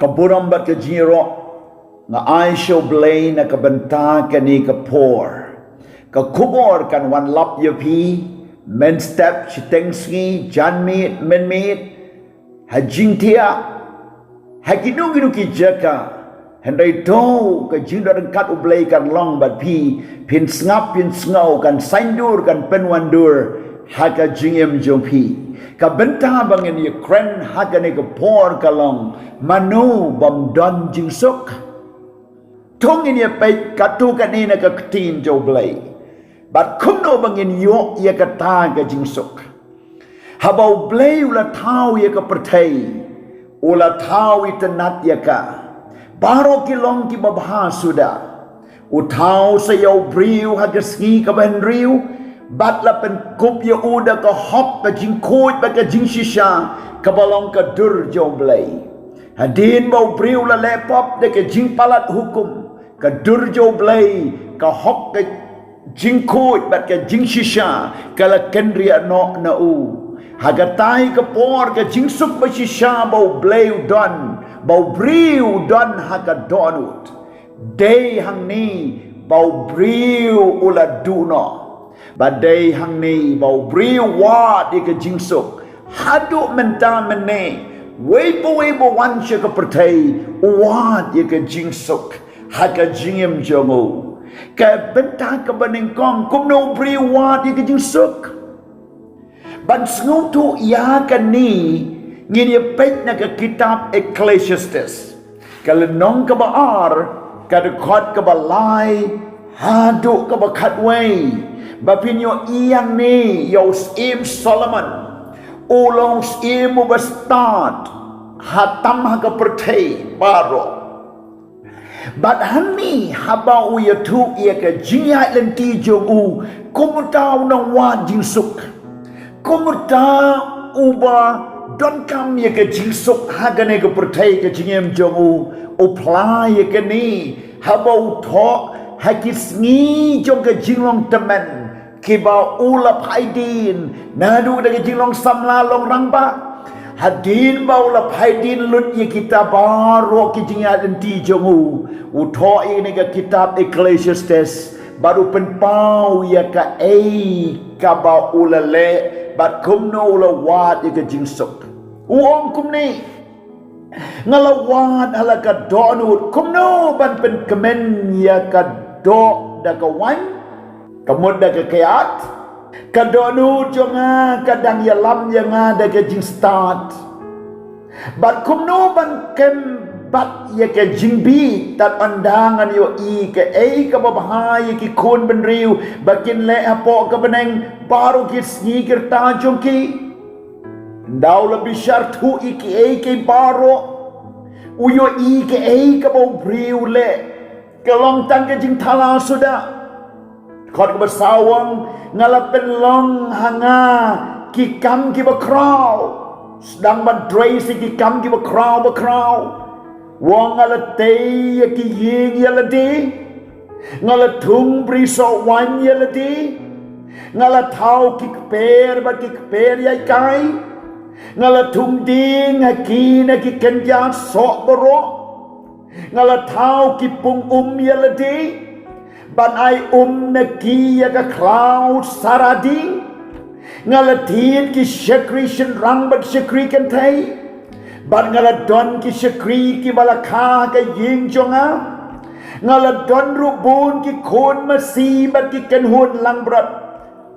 kaburam bat ke jiro nga ai show blay na kabanta kani ka por ka kubor kan wan lap ye pi men step chiteng ski jan meet men meet hajing tia hakinu ginu ki jaka hendai to ka jing dar kat ublay kan long bat pi pin snap pin snow kan saindur kan penwandur haga jingem jompi ka benta bangin Ukraine haga ne ka por kalong MANO bom don JINGSUK tong in ye pe katu ka ni na ka tin jo blay but kumno bangin yo ye ka ta ka JINGSUK habau blay ula tau ye ka pertai ula tau itanat ye ka baro kilong ki babha sudah utau sayau briu haga ski ka ben riu bat la pen kup ye uda ka hop ka jing khoi ba ka jing shisha ka balong ka dur jo blay hadin bau briu la lepop de ka jing palat hukum ka dur jo blay ka hop ka jing khoi ba ka jing shisha ka la kendria no na u hagatai ka por ka JINGSUK ba shisha bau blay don bau briu don haga donut day hang ni bau briu ula duno badai hang ni bau briu wa di ka JINGSUK hadu menta mene webo wan che ka pertai wa di ka JINGSUK haga jingem jomo ka benta ka baning kong kumno briu wa di ka JINGSUK ban sngutu ya ka ni ngini pet na ka kitab Ecclesiastes kalau nong ka baar ka dekot ka balai hadu ka bakatway bapinyo iyang ni yo im Solomon ulong im mubastad hatam ha ka pertai baro but hani haba uya tu ia ka jingya lenti jogu komutau na wa JINGSUK komurta uba don kam ye ke JINGSUK hagane ke pertai ke jingem jongu apply ye ke ni habau tho hakis ni jong ke jinglong temen kiba ulap haidin nadu de jinglong samla long rangba hadin ba ulap haidin lut ye kita baro ke jingya denti jongu utho ini ke kitab Ecclesiastes baru penpau ya ka ka ba ulale bat kumno ula wat ya ka JINGSUK uong kumni ngalawat hala ka donut kumno ban pen kemen ya ka do da ka wan kamod da ka kayat ka donut jonga kadang ya lam ya nga da ka JINGSTART bat kumno ban kem bat ya ke jingbi tat pandangan yo i ke ka babahai ki kon ben riu bakin le apo ka beneng baru ki sni kerta jongki daw lebih syartu i ke baro uyo i ke ka bo riu le kelong tang ke jing thala sudah khot ka bersawang ngalapen long hanga ki kam ki bakraw sedang badrei si ki kam ki bakraw wong ala tei ki ying yala di ngala tung briso wan yala di ngala tau ki per ba ki per yai kai ngala tung ding ki na ki kenja so boro ngala tau ki pung yala di ban ai na ki ya ka cloud saradi ngala tin ki shakri shin rang ba shakri kan thai ban ngala don ki shakri ki balakha ka ying jonga ngala don rubun ki khon masi bat ki kan hun lang brat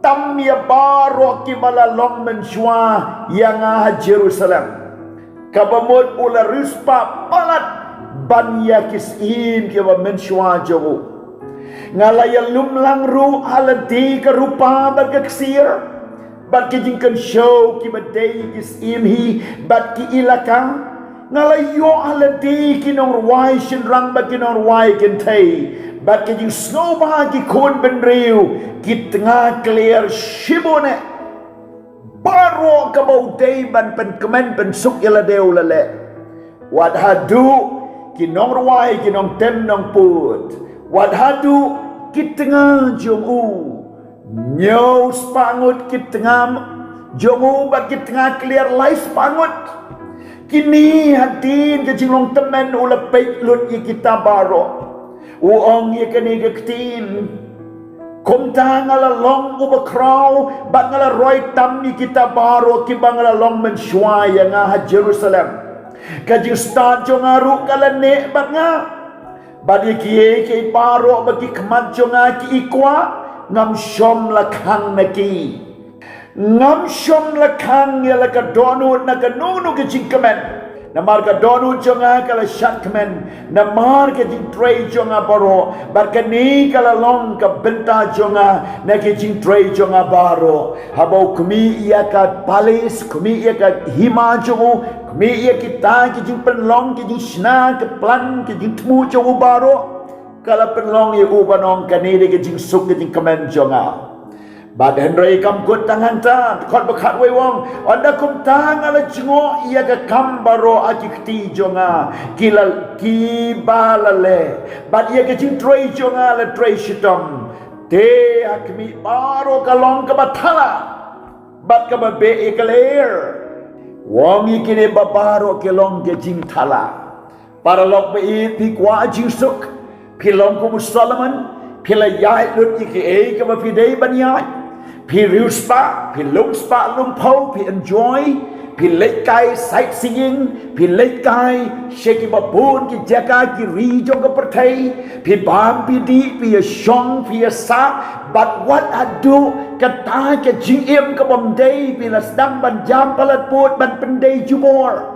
tam ya baro ki bala long men shwa yang Jerusalem kabamot ula rispa palat ban ya kisin ki ba men shwa jogo ngala ya lumlang ru haladi ka rupa bagaksir bat ki jingkan show ki badai is imhi bat ki ilaka ngalayo aladi ki nong ruwai shin rang bat ki nong ruwai ken thai bat ki jing snow ba ki kon ben riu ki tengah clear shibone baro ka bau day ban pen kemen pen suk yala deu lale wat hadu ki nong ruwai ki nong tem nong put wat hadu ki tengah jong u nyaw spangut kit tengam jongu ba kit tengah clear life spangut Kini hadin ke jing long temen ula pek lut ye kita baro. Uong ye kani ke ketin. Kum ta ngala long uba kraw bat ngala roy tam ye kita baro ki bangala long men shwa ya nga Jerusalem. Ka jing start jo ngaru kala ne bat nga. Badi kiye ke baro bagi kemat jo nga ki ikwa ngam shom lakang na ki. Ngam shom lakang ya laka donu na ka nunu ke jingkamen. Namar ka donu jonga kala shatkamen. Namar ka jing tray jonga baro. Barka ni kala long ka benta jonga na ke jing tray jonga baro. Habau kumi iya ka palis, kumi iya ka hima jongu, kumi iya kita ke jing penlong ke jing shna ke plan ke jing tmu jongu baro. Kala penlong ya ubanong kanide ke jing suk ke jing kamen jonga. Bad Henry kam kut tangan ta kot bakat we wong anda kum tang ala jingo ia ka kambaro akikti jonga ki balale bad ia ka jing trei jonga la trei shitom te akmi baro kalong ka bathala bad ka ba be ekaler wong ikine babaro kelong ke jing thala para lok be pi kwa JINGSUK pilong ko Solomon pila yai lut iki ka ba pidei banyai Pi riu spa, pi lung spa lung po, pi enjoy, pi late kai sightseeing, pi late kai shaky babun ki jaga ki rijo ka pertai, pi bam pi di, pi shong, pi sa, but what I do, kata ke GM ka bomday, pi lasdang ban jam palat put ban pendai jubor,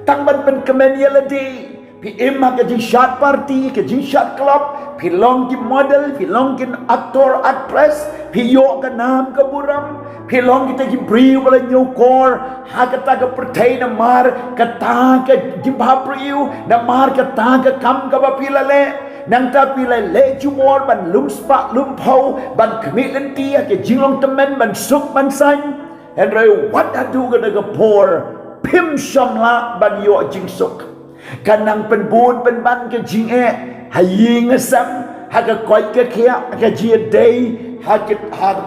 tang ban pen kemen yeladi, pi imah ke jing shot party, ke jing shot club, pi long ki model, pi long ki actor, actress, pi yo ka nam ka buram, pi long kita ki briu wala nyokor, ha kata ka pertai na mar, kata ka jibha priu, na mar kata ka kam ka ba pilale, nang ta pilale le jumor ban lum spa lum pau, ban kemit lenti ke jinglong temen ban suk ban san, and what I do ka na ka por, pim shamla ban yo JINGSUK. Kanang penbun penban ke jing hayi ngasam haga koi ke kia haga jia day haga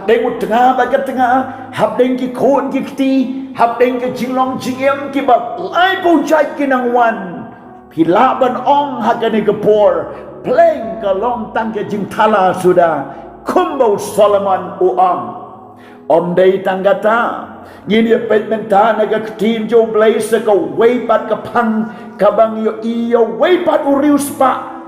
deng tengah baga tengah hab deng ki khon ki kti hab deng ke jinglong jingem ki ba lai po chai ki nang wan pila ban ong haga ni kapor pleng ka long tang ke jing thala sudah kumbo Solomon uam om day tanggata Gini pet menta naga ketin jo blaze ka weipat ka pang kabang yo iyo weipat urius pa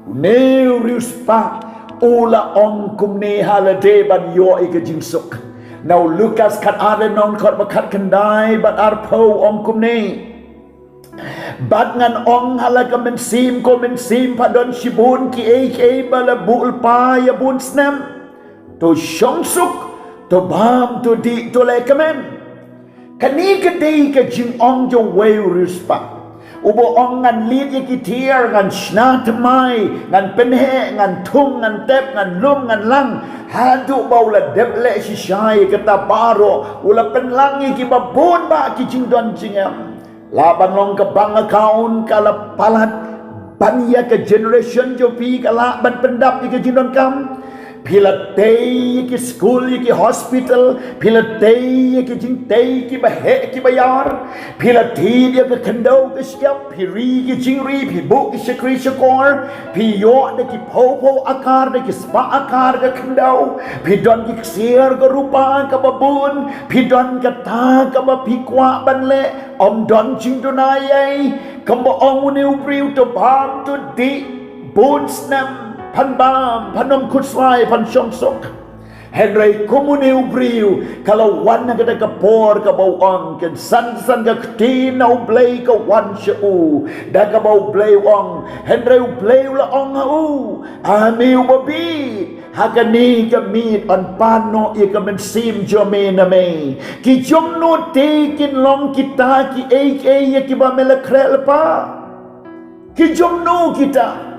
ne urius pa ula ong kum ne halade ban yo ika JINGSUK now Lucas kat ada non kot bakat kendai bat arpo ong kum ne bat ngan ong halaga mensim ko mensim padon shibun ki bala bul pa ya bun snam to JINGSUK to bam to di to lekamen Kani kadai ka jing ong jo way rispa. Ubo ong ngan lit yaki tier ngan shna tamai ngan penhe ngan tung ngan tep ngan lum ngan lang hadu baula deble si shai kata baro ula penlang yaki babon ba ki jing don jingam. Laban long ka bang account kala palat banya ka generation jo pi kala ban pendap yaki jing don kam. Pila day ki school ki hospital pila day ki jing day ki bahe ki bayar pila thi dia ke kendo ke siap piri ki jingri pi bu ki shakri shakor pi yo de ki po akar de ki spa akar ke kendo pi don ki ksir ke rupa ke babun pi don ke ta ke ba pi kwa ban le om don jing dunai kambo ong uniu priu to bam to di bun snam Pan bam, panom kutswai, pan JINGSUK. Henry kumuniu briu, kalau wan na kada kapor ka bawang, kan san ka ktin na ublay ka wan siya da ka baw blay wang, Henry ublay la ong u, ami ubabi, hagani ka meet on pano i ka mensim jome na me, ki jom no tekin long kita ki ya ki ba melakrel pa, ki jom no kita,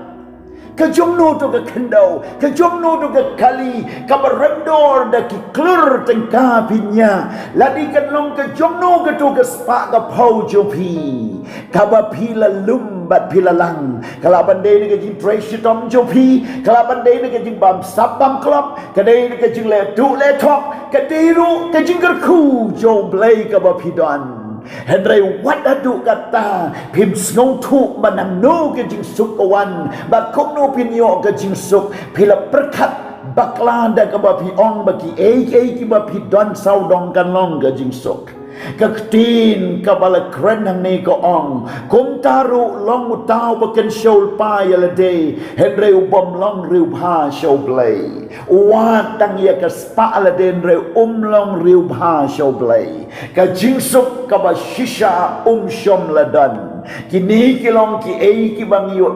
Kejumno tu ke kendau, kejumno tu ke kali, kabarendor dah ki klur tengkah pinya. Ladi kenong kejumno ke tu ke spak ke pau jopi, kaba pila lumbat pila lang. Kalau bandai ni kejing trace tom jopi, kalau bandai ni kejing bam sabam klop, kedai ni kejing le tu le top, kedai ru kejing kerku jo blay kaba pidon. Henry what adu kata pim snow tu manang no ke jingsuk kawan bat kok no pinyo ke jingsuk pila perkat baklanda ke bapi ong bagi ki bapi don sau dong kan long ke jingsuk kaktin kabala kren hang ni ko ong kum taru long utau baken show pa yala day henry ubom long riu ha show play wat tang ya ka spa ala den re long riu ha show play ka jingsuk ka ba shisha shom ladan kini kilong ki bang yo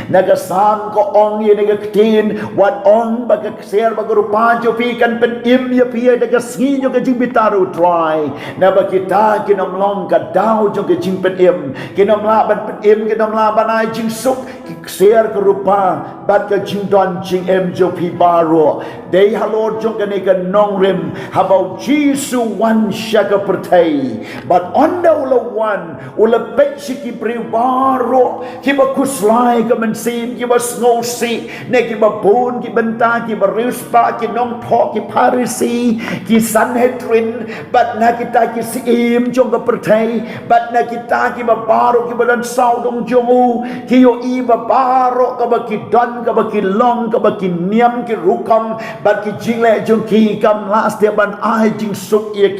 nagasam ko ong ye nagaktin wat ong bagakser bagarupa jo pi kan pen im ya pi nagasngi jo ka jimbitaru try na ba kita kinomlong ka daw jo ka jimpen im kinomla ban pen im kinomla banai jingsuk ki ser ka rupa bat ka jingdon jing em jo pi baro dei halor jo ka ne ka nong rim habau jisu one shaka pertai but on the one ula pe ki baro ki ba kuslai ka mensin ki ba snosi ne ki ba bun ki benta ki ba rispa ki nong pho ki parisi ki sanhedrin bat na kita ki siim jong ka pertai bat na kita ki ba baro ki ba dan sau dong jomu ki yo i ba baro ka ba ki don ka ba ki long ka ba ki niam ki rukam bat ki jingle jong ki kam las dia ban ai jing suk ye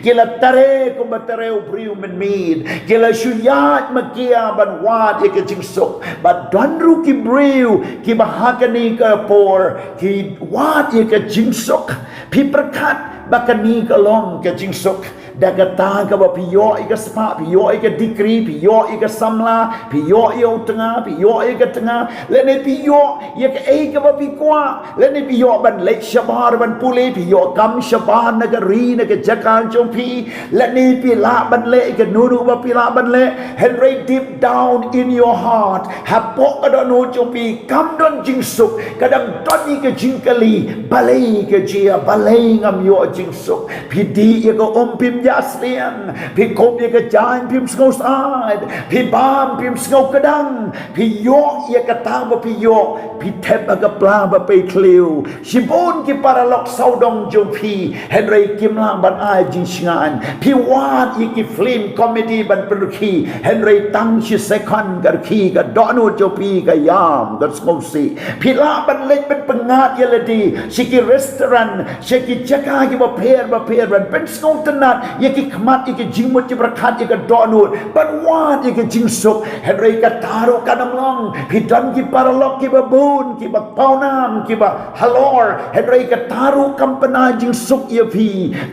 ki la tare ko ba tare ubriu men mid ki la shuyat makia ban wat ye ke jingsuk but don ru ki briu ki bahagani ka por ki wat ye ke jingsuk pi perkat bakani ka long ke jingsuk dagata ka ba piyo ika spa piyo ika dikri piyo ika samla piyo yo tengah piyo ika tengah lene piyo ye ka ka ba pikwa lene piyo ban lek shabar ban pule piyo kam shabar nagari naga jakal jompi lene pila ban le ka nunu ba pila ban le henry deep down in your heart hapok ka no jompi kam don jingsuk kadang doni ke jingkali balai ke jia balai ngam yo jingsuk pidi ye ka ompim Yaslian, pi kop ye ka jan pim snow side, pi bam pim snow kadang, pi yo ye ka tang pi yo, pi tep ka pla ba pe kliu, shibon ki paralok saudong jong pi, Henry kim lang ban ai jing shingan, pi wat ye ki film comedy ban perki, Henry tang shi second gar ki ka donu jo pi ka yam ka snow si, pi la ban lek ban pengat ye ledi, shiki restaurant, shiki jaka ki ba per ban pen snow tenat ye ki khamat ye ki jingmut ki prakat ye ka donut ban wat ye ki jingsuk henry ka taru kanamlong hidan ki paralok ki babun ki bak paunam ki ba halor henry ka taru kampana jingsuk ye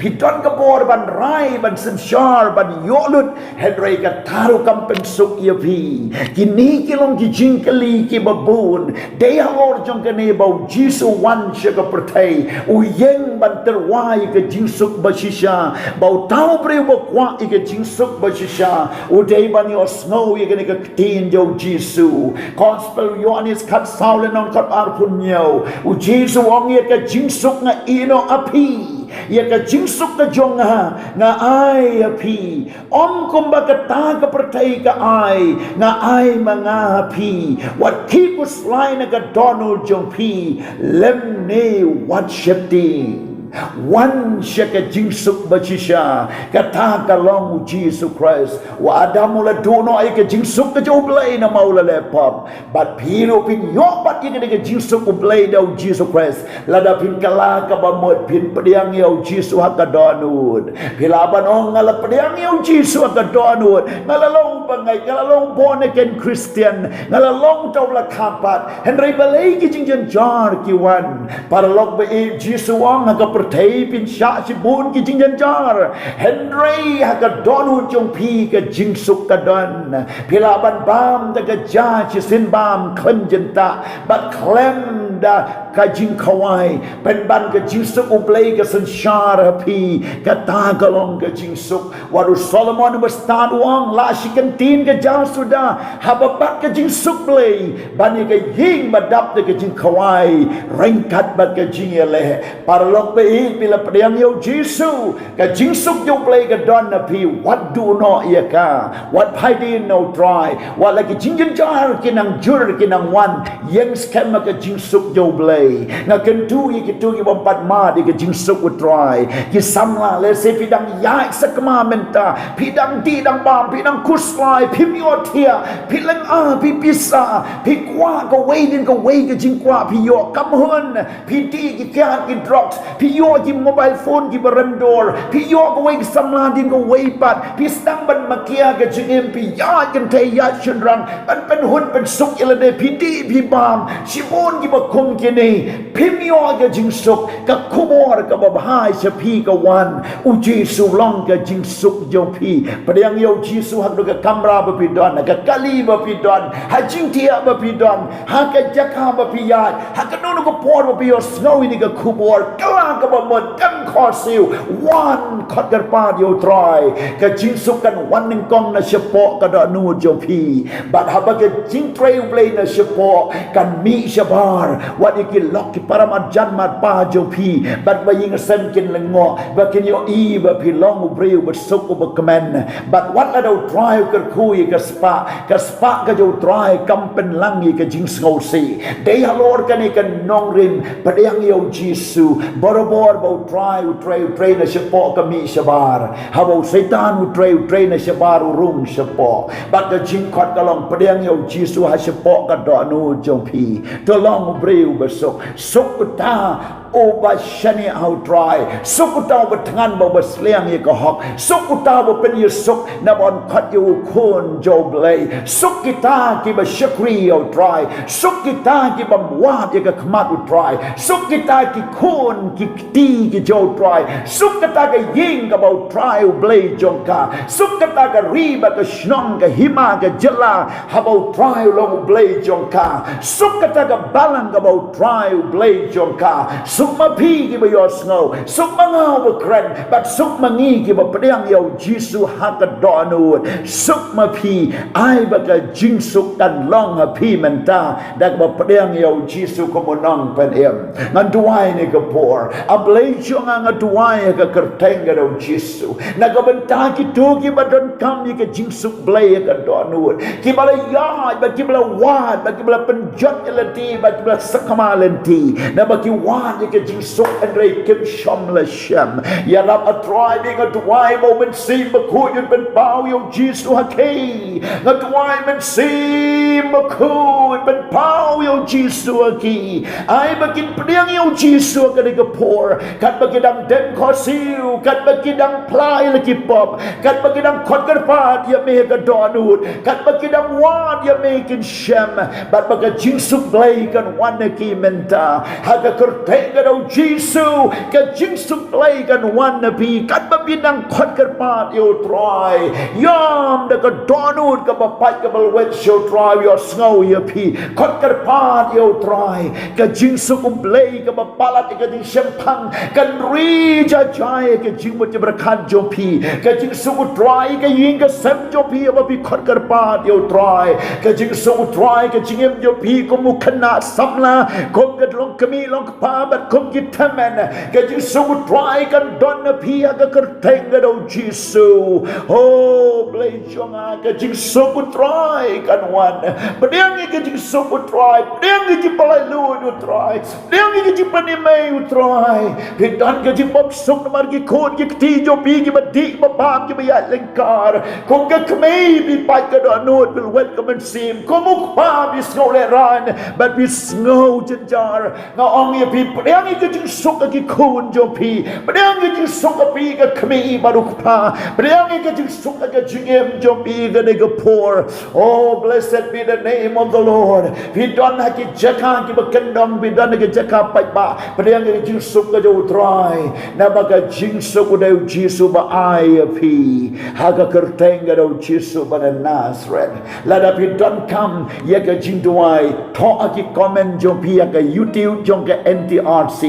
hidan ka bor ban rai ban simshar ban yolut henry ka taru kampen suk ye kini ki long ki jingkali ki babun de halor jong ka ne bau jisu wan shaka pertai uyeng ban terwai ke jingsuk bashisha bau tau breu bo kwa ike jingsuk bashisha udei ban yo snow ye gane ka tin jo jisu gospel yo anis kat saulen on kat arpunyo u jisu ong ye ka jingsuk nga ino api ye ka jingsuk ka jonga nga ai api om kumba ka ta ka pertai ka ai nga ai manga api what kikus line ka donald jong pi lem ne what shifting one shaka jingsuk bashisha kata kalong Jesus Christ wa adamula dono ay ka jingsuk ka joblay na maula lepop but pino pin yo bat ye ka jingsuk ublay daw Jesus Christ lada pin kala ka ba mod pin padiang yo Jesus hakadonud pilaban ong ngala padiang yo Jesus hakadonud ngalalong bangay ngalalong born again Christian ngalalong tawla kapat henry balay ki jingjan jar ki wan para log ba Jesus wang pertai pin sya si bun ki jing jar henry ha ka donu jong pi ka jingsuk ka don pilaban bam da ka ja chi sin bam klem jenta but klem da ka jing kawai pen ban ka jingsuk uplay ka sanshar pi ka ta galong ka jingsuk waru solomon was start wang la shi kan tin ka ja sudah hababat ka jingsuk play bani ka ying madap da ka jing kawai rengkat ba ka jing ele parlok pe bila pediang yo jisu ka jingsuk yo play ka don na pi what do no ya ka what pai no try what like jingjan jar kinang jur kinang wan yang scam ka jingsuk jo blay na kan tu ki bompat ma di ke jingsuk utrai ki samla le se pidang ya sakma menta pidang di dang bam pidang kuslai pimiotia pilang pi pisa pi kwa ko wei din ko wei ke jing kwa pi yo kam hun pi di ki kya ki drops pi yo ki mobile phone ki barandor pi yo ko wei samla din ko wei pat pi stang ban makia ke jing pi ya kan te ya chunrang ban pen hun pen suk ilade pi di pi bam shibon ki ba kum ki ni pimio ke jingsuk ka kumor ka babhai se pi ka wan uji su long ka jingsuk jo pi padang yo jisu hak do ka kamra ba pi don ka kali ba pi don ha jingtia ba pi don ha ka jakha ba pi ya ha ka no ko por ba pi yo snow ni ka kumor ka ba mon kam kho siu wan khot gar pa yo try ka jingsuk kan wan ning kong na shepo ka da nu jo pi but ha ba ka jing trail play na shepo kan mi shabar what you lock ki paramat jan mat pa jo pi but ba ying sem kin lengo ba kin yo i ba pi long u breu ba sok ba kamen but what la do try ka kui ka spa ka jo try kam pen lang yi ka jing sngol si de ha lord kan ni kan nong rim pa yang yo jisu borobor ba try na shepo ka mi shabar ha ba satan u try na shabar u rum shepo but the jing khot ka long pa yang yo jisu ha shepo ka do nu jo pi to long u breu ba sok sukuta oba shani how try sukuta ba tangan ba sliang ye ka hok sukuta ba pen ye suk na bon khat yu khon jo blay sukita ki ba shakri yo try sukita ki ba wa ye ka khmat u try sukita ki khon ki ti ki jo try sukita ka ying ka ba try u blay jongka sukita ka riba ka shnong ka hima ka jala ha ba try long blay jongka sukita ka balang ka ba try u blay jongka sukma pi ki ba yo snow sukma ngau ba kren but sukma ngi ki ba pdang yo jisu hak do nu sukma pi ai ba ka jingsuk dan long ha pi menta dak ba pdang yo jisu ko monong pen em ngan duai ni ka por a blai chong nga duai ka kerteng ga do jisu na ka benta ki tu ki ba don kam ki jingsuk blai ka do nu ki ba la ya ba ki ba wa ba ki ba penjot elati ba ki ba sakama lenti na ba ki wa ke jingsuk andre kim shom la shem ya rap a driving a dwai moment see ba ku yun ben pau yo jisu ha ke na dwai men see ba ku ben pau yo jisu ha ki ai ba kin pdiang yo jisu ka de ka por kat ba kidang den kho siu kat ba kidang plai la ki pop kat ba kidang khot kar pa ya me ka donut kat ba kidang wa ya me kin shem bat ba ka jingsuk blai kan wan ki menta ha ka kurte ka do jisu ka jingsuk play kan wan na pi kat ba binang khot kar pa yo try yam da ka donut ka ba pat ka bal wet show try yo snow ya pi khot kar pa yo try ka jingsuk play ka ba palat ka ding shempang kan ri ja jai ka jing mo jabra khan jo pi ka jingsuk try ka ying ka sem jo pi ba pi khot kar pa yo try ka jingsuk try ka jingem jo pi ko mu khana samla ko ka long kami long pa ba kum ki tamen ka jisu try kan don na pia ka kerteng ga do jisu oh blai chonga ka jisu try kan wan pedang ka jisu try pedang ki palai lu do try pedang ki pani mai try pedan ka jim bob sok mar ki khon ki ti jo pi ki badi ba bam ki ba lengkar ko ka kmei bi pai ka do no will welcome and sim ko muk pa bi snow le ran but bi snow jar na ong ye pi pedang ka jisu ki khon jo pi pedang ki jisu ka pi ka kmei baruk pa pedang ki jisu ka jingem jo pi ga ne ga por oh blessed be the name of the Lord we don't have to jaka ki ba kendong we don't have to jaka pai ba pedang ki jisu ka jo try na ba ka jisu ko de jisu ba ai pi ha ka kerteng ga do jisu ba na Nazareth let up you don't come ye ka jing duai tho aki comment jo pi ka YouTube jong ka NTRC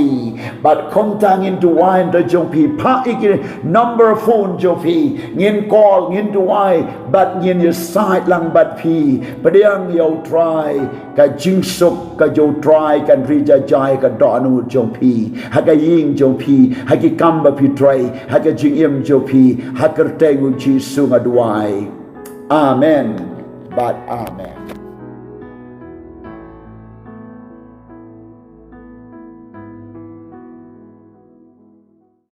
but không tang in duai da jong pi pa ik number phone jo pi ngin call ngin duai but ngin your side lang but pi pedang yo try ka jingsuk ka jo try kan ri ja jai ka do nu jong pi ha ka ying jong pi ha ki kam ba pi try ha ka jing em jo pi ha ker te gu ji su ma duai amen but amen